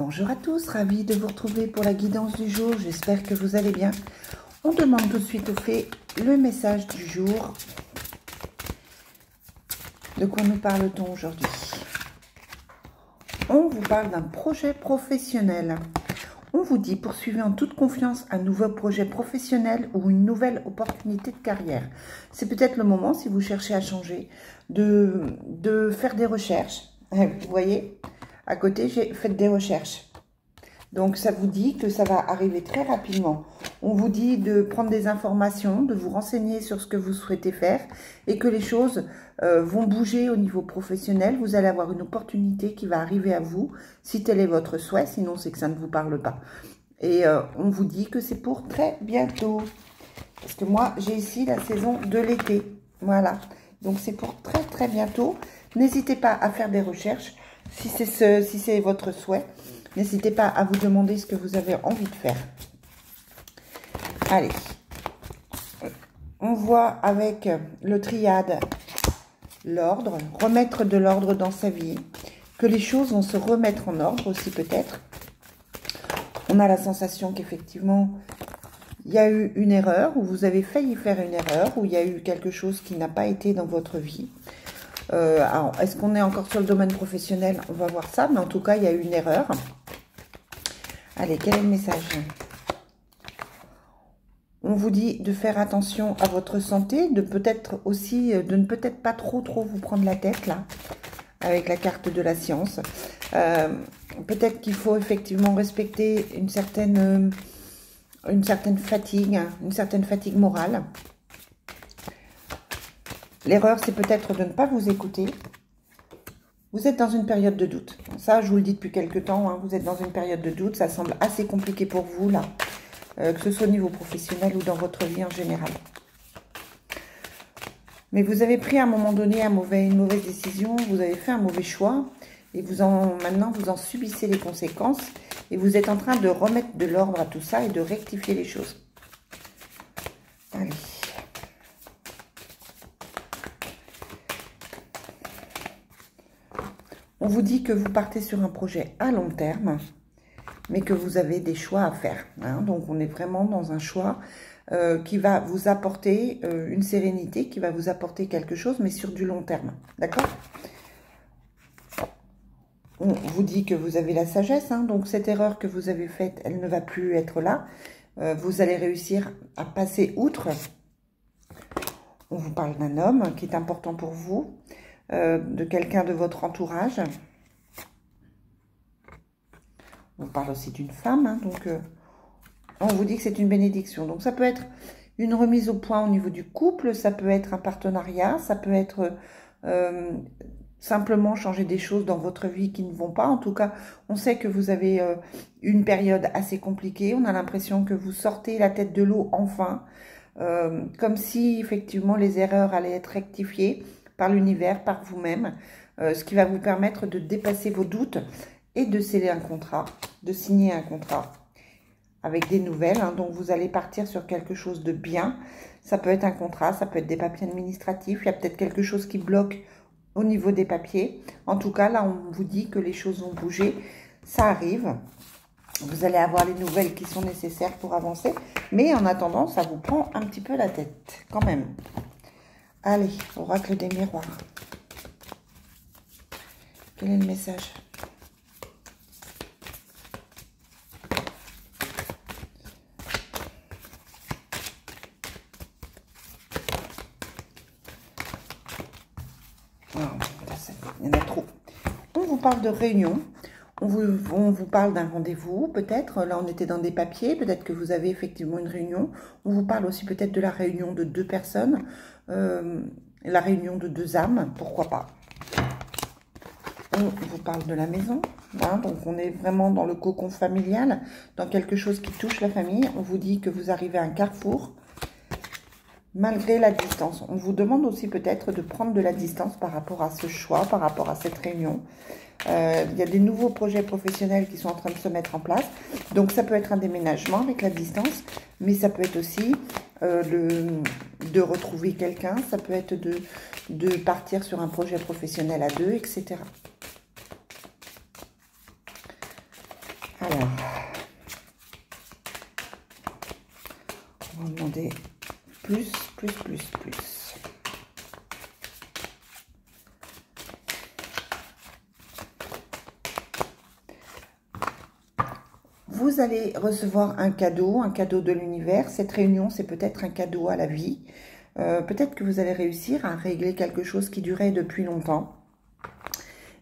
Bonjour à tous, ravi de vous retrouver pour la guidance du jour. J'espère que vous allez bien. On demande tout de suite au fait le message du jour. De quoi nous parle-t-on aujourd'hui? On vous parle d'un projet professionnel. On vous dit poursuivez en toute confiance un nouveau projet professionnel ou une nouvelle opportunité de carrière. C'est peut-être le moment, si vous cherchez à changer, de faire des recherches. Vous voyez, à côté, j'ai fait des recherches. Donc, ça vous dit que ça va arriver très rapidement. On vous dit de prendre des informations, de vous renseigner sur ce que vous souhaitez faire et que les choses vont bouger au niveau professionnel. Vous allez avoir une opportunité qui va arriver à vous, si tel est votre souhait, sinon c'est que ça ne vous parle pas. Et on vous dit que c'est pour très bientôt. Parce que moi, j'ai ici la saison de l'été. Voilà. Donc, c'est pour très très bientôt. N'hésitez pas à faire des recherches si c'est votre souhait. N'hésitez pas à vous demander ce que vous avez envie de faire. Allez. On voit avec le triade l'ordre, remettre de l'ordre dans sa vie, que les choses vont se remettre en ordre aussi peut-être. On a la sensation qu'effectivement, il y a eu une erreur, ou vous avez failli faire une erreur, ou il y a eu quelque chose qui n'a pas été dans votre vie. Alors, est-ce qu'on est encore sur le domaine professionnel? On va voir ça, mais en tout cas, il y a eu une erreur. Allez, quel est le message? On vous dit de faire attention à votre santé, de peut-être aussi, de ne peut-être pas trop vous prendre la tête, là, avec la carte de la science. Peut-être qu'il faut effectivement respecter une certaine fatigue morale. L'erreur, c'est peut-être de ne pas vous écouter. Vous êtes dans une période de doute. Ça, je vous le dis depuis quelques temps, hein, vous êtes dans une période de doute. Ça semble assez compliqué pour vous, là, que ce soit au niveau professionnel ou dans votre vie en général. Mais vous avez pris à un moment donné une mauvaise décision, vous avez fait un mauvais choix, et maintenant, vous en subissez les conséquences, et vous êtes en train de remettre de l'ordre à tout ça et de rectifier les choses. Allez. On vous dit que vous partez sur un projet à long terme, mais que vous avez des choix à faire. Hein. Donc, on est vraiment dans un choix qui va vous apporter une sérénité, qui va vous apporter quelque chose, mais sur du long terme. D'accord? On vous dit que vous avez la sagesse. Hein. Donc, cette erreur que vous avez faite, elle ne va plus être là. Vous allez réussir à passer outre. On vous parle d'un homme qui est important pour vous. De quelqu'un de votre entourage. On parle aussi d'une femme, hein, donc on vous dit que c'est une bénédiction. Donc ça peut être une remise au point au niveau du couple, ça peut être un partenariat, ça peut être simplement changer des choses dans votre vie qui ne vont pas. En tout cas, on sait que vous avez une période assez compliquée, on a l'impression que vous sortez la tête de l'eau enfin, comme si effectivement les erreurs allaient être rectifiées par l'univers, par vous-même, ce qui va vous permettre de dépasser vos doutes et de sceller un contrat, de signer un contrat avec des nouvelles. Hein, donc, vous allez partir sur quelque chose de bien. Ça peut être un contrat, ça peut être des papiers administratifs. Il y a peut-être quelque chose qui bloque au niveau des papiers. En tout cas, là, on vous dit que les choses vont bouger. Ça arrive. Vous allez avoir les nouvelles qui sont nécessaires pour avancer. Mais en attendant, ça vous prend un petit peu la tête quand même. Allez, oracle des miroirs. Quel est le message? Oh, il y en a trop. On vous parle de réunion. On vous parle d'un rendez-vous, peut-être. Là, on était dans des papiers. Peut-être que vous avez effectivement une réunion. On vous parle aussi peut-être de la réunion de 2 personnes. La réunion de 2 âmes, pourquoi pas. On vous parle de la maison. Hein, donc, on est vraiment dans le cocon familial, dans quelque chose qui touche la famille. On vous dit que vous arrivez à un carrefour, malgré la distance. On vous demande aussi peut-être de prendre de la distance par rapport à ce choix, par rapport à cette réunion. Il y a des nouveaux projets professionnels qui sont en train de se mettre en place. Donc, ça peut être un déménagement avec la distance, mais ça peut être aussi de retrouver quelqu'un. Ça peut être de partir sur un projet professionnel à 2, etc. Alors, on va demander plus. Vous allez recevoir un cadeau de l'univers. Cette réunion, c'est peut-être un cadeau à la vie. Peut-être que vous allez réussir à régler quelque chose qui durait depuis longtemps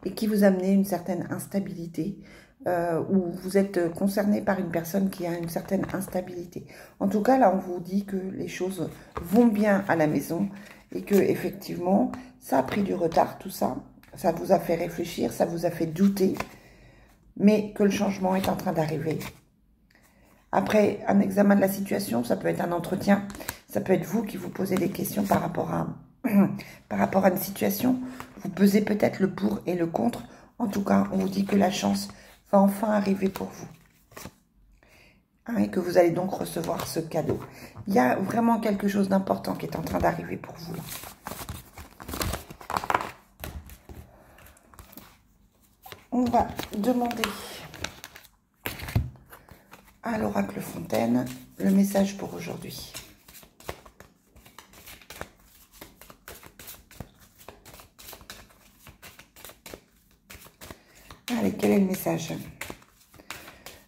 et qui vous amenait une certaine instabilité, ou vous êtes concerné par une personne qui a une certaine instabilité. En tout cas, là, on vous dit que les choses vont bien à la maison et que effectivement, ça a pris du retard, tout ça. Ça vous a fait réfléchir, ça vous a fait douter, mais que le changement est en train d'arriver. Après un examen de la situation, ça peut être un entretien, ça peut être vous qui vous posez des questions par rapport à une situation. Vous pesez peut-être le pour et le contre. En tout cas, on vous dit que la chance va enfin arriver pour vous. Et que vous allez donc recevoir ce cadeau. Il y a vraiment quelque chose d'important qui est en train d'arriver pour vous là. On va demander à l'oracle Fontaine le message pour aujourd'hui. Allez, quel est le message?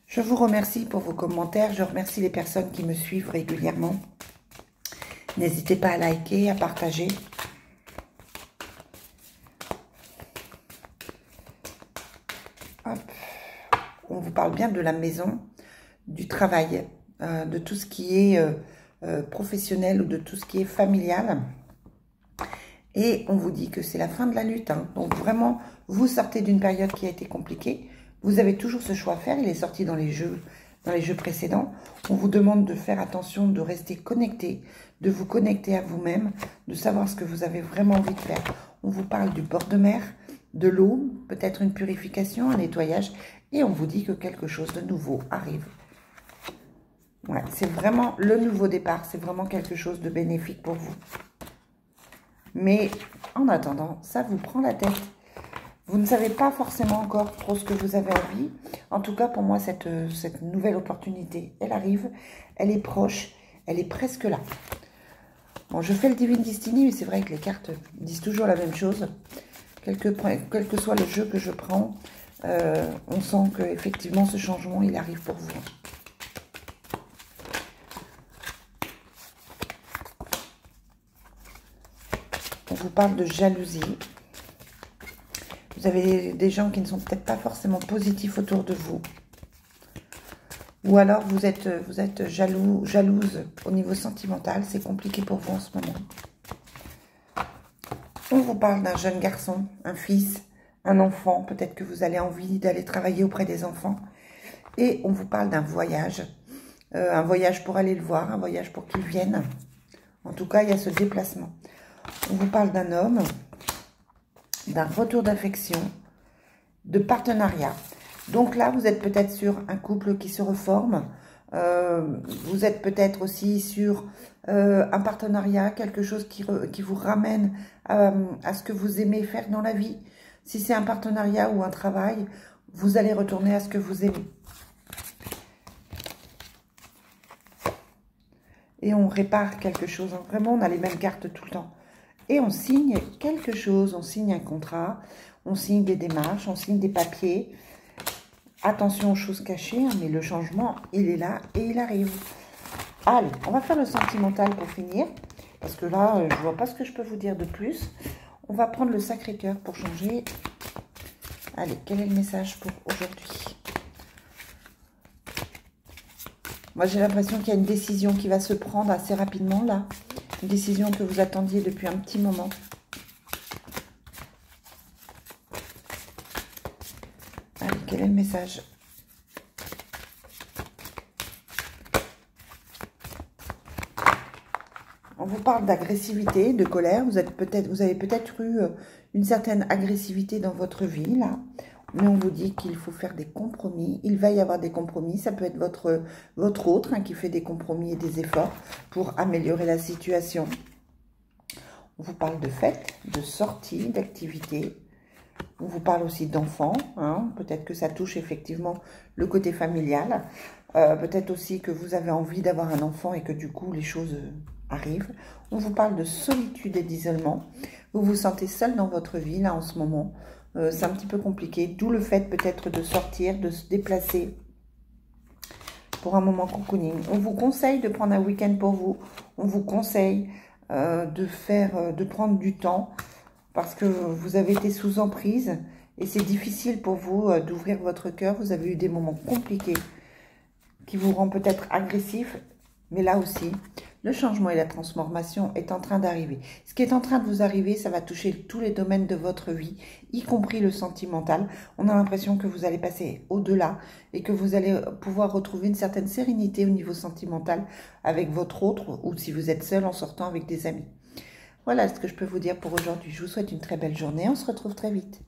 Je vous remercie pour vos commentaires. Je remercie les personnes qui me suivent régulièrement. N'hésitez pas à liker, à partager. Hop. On vous parle bien de la maison, du travail, de tout ce qui est professionnel ou de tout ce qui est familial. Et on vous dit que c'est la fin de la lutte. Donc vraiment, vous sortez d'une période qui a été compliquée. Vous avez toujours ce choix à faire. Il est sorti dans les jeux précédents. On vous demande de faire attention, de rester connecté, de vous connecter à vous-même, de savoir ce que vous avez vraiment envie de faire. On vous parle du bord de mer, de l'eau, peut-être une purification, un nettoyage. Et on vous dit que quelque chose de nouveau arrive. Ouais, c'est vraiment le nouveau départ. C'est vraiment quelque chose de bénéfique pour vous. Mais en attendant, ça vous prend la tête. Vous ne savez pas forcément encore trop ce que vous avez envie. En tout cas, pour moi, cette nouvelle opportunité, elle arrive, elle est proche, elle est presque là. Bon, je fais le Divine Destiny, mais c'est vrai que les cartes disent toujours la même chose. Quel que soit le jeu que je prends, on sent qu'effectivement, ce changement, il arrive pour vous. On vous parle de jalousie. Vous avez des gens qui ne sont peut-être pas forcément positifs autour de vous. Ou alors vous êtes jalouse au niveau sentimental. C'est compliqué pour vous en ce moment. On vous parle d'un jeune garçon, un fils, un enfant. Peut-être que vous avez envie d'aller travailler auprès des enfants. Et on vous parle d'un voyage. Un voyage pour aller le voir, un voyage pour qu'il vienne. En tout cas, il y a ce déplacement. On vous parle d'un homme, d'un retour d'affection, de partenariat. Donc là, vous êtes peut-être sur un couple qui se reforme. Vous êtes peut-être aussi sur un partenariat, quelque chose qui vous ramène à ce que vous aimez faire dans la vie. Si c'est un partenariat ou un travail, vous allez retourner à ce que vous aimez. Et on répare quelque chose. Vraiment, on a les mêmes cartes tout le temps. Et on signe quelque chose, on signe un contrat, on signe des démarches, on signe des papiers. Attention aux choses cachées, mais le changement, il est là et il arrive. Allez, on va faire le sentimental pour finir, parce que là, je ne vois pas ce que je peux vous dire de plus. On va prendre le Sacré-Cœur pour changer. Allez, quel est le message pour aujourd'hui? Moi, j'ai l'impression qu'il y a une décision qui va se prendre assez rapidement, là. Une décision que vous attendiez depuis un petit moment. Allez, quel est le message? On vous parle d'agressivité, de colère. Vous avez peut-être eu une certaine agressivité dans votre vie, là. Mais on vous dit qu'il faut faire des compromis. Il va y avoir des compromis. Ça peut être votre autre qui fait des compromis et des efforts pour améliorer la situation. On vous parle de fêtes, de sorties, d'activités. On vous parle aussi d'enfants, hein. Peut-être que ça touche effectivement le côté familial. Peut-être aussi que vous avez envie d'avoir un enfant et que du coup les choses arrivent. On vous parle de solitude et d'isolement. Vous vous sentez seul dans votre vie là en ce moment. C'est un petit peu compliqué, d'où le fait peut-être de sortir, de se déplacer pour un moment cocooning. On vous conseille de prendre un week-end pour vous. On vous conseille de prendre du temps parce que vous avez été sous emprise et c'est difficile pour vous d'ouvrir votre cœur. Vous avez eu des moments compliqués qui vous rendent peut-être agressif, mais là aussi, le changement et la transformation est en train d'arriver. Ce qui est en train de vous arriver, ça va toucher tous les domaines de votre vie, y compris le sentimental. On a l'impression que vous allez passer au-delà et que vous allez pouvoir retrouver une certaine sérénité au niveau sentimental avec votre autre, ou si vous êtes seul en sortant avec des amis. Voilà ce que je peux vous dire pour aujourd'hui. Je vous souhaite une très belle journée. On se retrouve très vite.